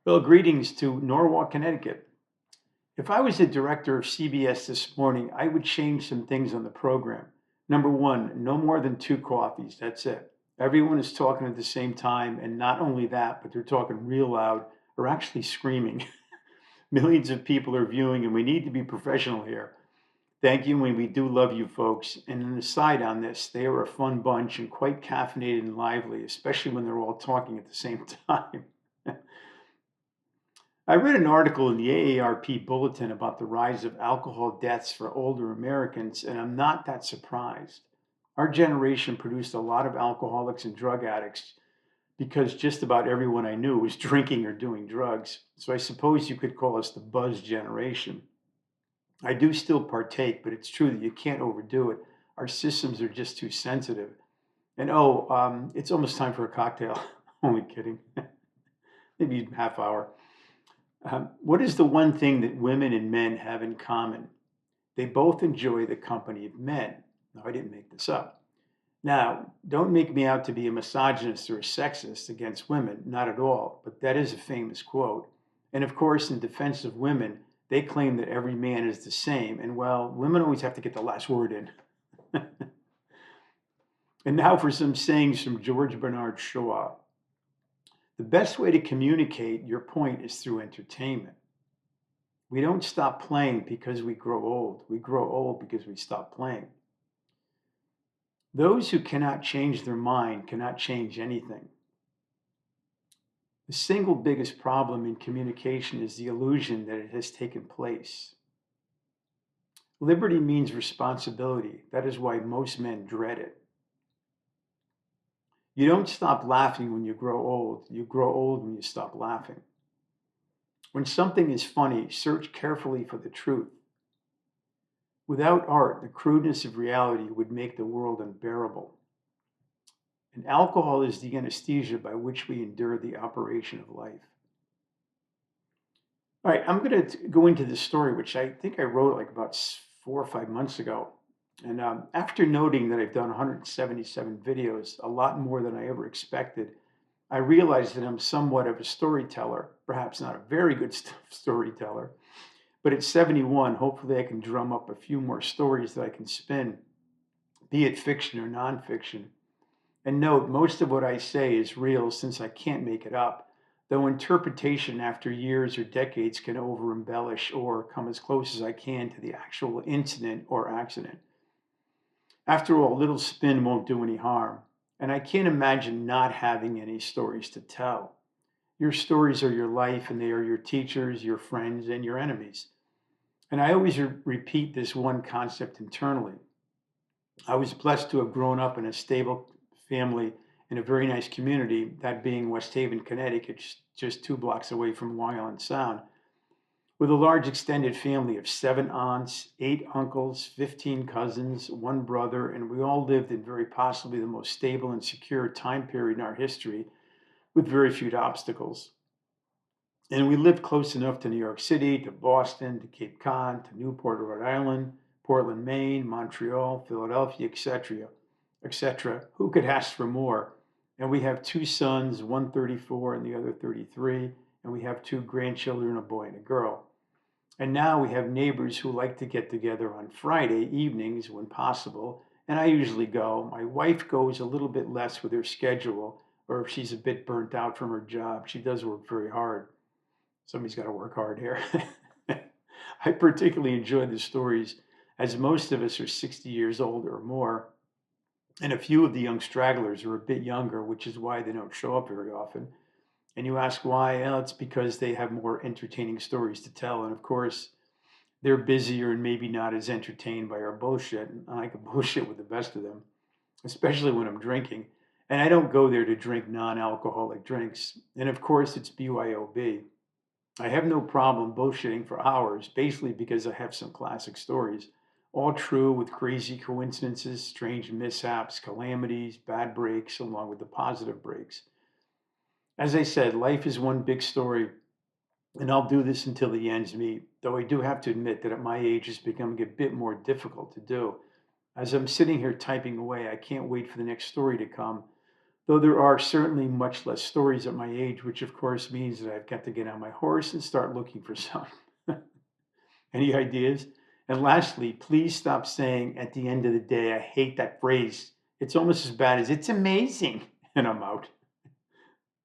Well, greetings to Norwalk, Connecticut. If I was the director of CBS this morning, I would change some things on the program. Number one, no more than two coffees. That's it. Everyone is talking at the same time. And not only that, but they're talking real loud or actually screaming. Millions of people are viewing, and we need to be professional here. Thank you, and we do love you folks. And an aside on this, they are a fun bunch and quite caffeinated and lively, especially when they're all talking at the same time. I read an article in the AARP bulletin about the rise of alcohol deaths for older Americans, and I'm not that surprised. Our generation produced a lot of alcoholics and drug addicts because just about everyone I knew was drinking or doing drugs. So I suppose you could call us the buzz generation. I do still partake, but it's true that you can't overdo it. Our systems are just too sensitive. And it's almost time for a cocktail. Only kidding. Maybe a half hour. What is the one thing that women and men have in common? They both enjoy the company of men. Now, I didn't make this up. Now, don't make me out to be a misogynist or a sexist against women, not at all, but that is a famous quote. And of course, in defense of women, they claim that every man is the same. And well, women always have to get the last word in. And now for some sayings from George Bernard Shaw. The best way to communicate your point is through entertainment. We don't stop playing because we grow old. We grow old because we stop playing. Those who cannot change their mind cannot change anything. The single biggest problem in communication is the illusion that it has taken place. Liberty means responsibility. That is why most men dread it. You don't stop laughing when you grow old. You grow old when you stop laughing. When something is funny, search carefully for the truth. Without art, the crudeness of reality would make the world unbearable. And alcohol is the anesthesia by which we endure the operation of life. All right, I'm going to go into this story, which I think I wrote like about 4 or 5 months ago. And after noting that I've done 177 videos, a lot more than I ever expected, I realized that I'm somewhat of a storyteller, perhaps not a very good storyteller. But at 71, hopefully I can drum up a few more stories that I can spin, be it fiction or nonfiction. And note, most of what I say is real since I can't make it up, though interpretation after years or decades can over embellish or come as close as I can to the actual incident or accident. After all, little spin won't do any harm, and I can't imagine not having any stories to tell. Your stories are your life, and they are your teachers, your friends, and your enemies. And I always repeat this one concept internally. I was blessed to have grown up in a stable family in a very nice community, that being West Haven, Connecticut, just 2 blocks away from Long Island Sound, with a large extended family of 7 aunts, 8 uncles, 15 cousins, one brother, and we all lived in very possibly the most stable and secure time period in our history with very few obstacles. And we lived close enough to New York City, to Boston, to Cape Cod, to Newport, Rhode Island, Portland, Maine, Montreal, Philadelphia, etc., etc. Who could ask for more? And we have 2 sons, one 34 and the other 33, and we have 2 grandchildren, a boy and a girl. And now we have neighbors who like to get together on Friday evenings when possible, and I usually go. My wife goes a little bit less with her schedule, or if she's a bit burnt out from her job, she does work very hard. Somebody's got to work hard here. I particularly enjoy the stories as most of us are 60 years old or more, and a few of the young stragglers are a bit younger, which is why they don't show up very often. And you ask why? Well, it's because they have more entertaining stories to tell. And of course, they're busier and maybe not as entertained by our bullshit. And I can bullshit with the best of them, especially when I'm drinking. And I don't go there to drink non alcoholic drinks. And of course, it's BYOB. I have no problem bullshitting for hours, basically because I have some classic stories, all true with crazy coincidences, strange mishaps, calamities, bad breaks, along with the positive breaks. As I said, life is one big story, and I'll do this until the ends meet, though I do have to admit that at my age it's becoming a bit more difficult to do. As I'm sitting here typing away, I can't wait for the next story to come, though there are certainly much less stories at my age, which of course means that I've got to get on my horse and start looking for some. Any ideas? And lastly, please stop saying at the end of the day, I hate that phrase. It's almost as bad as it's amazing. And I'm out.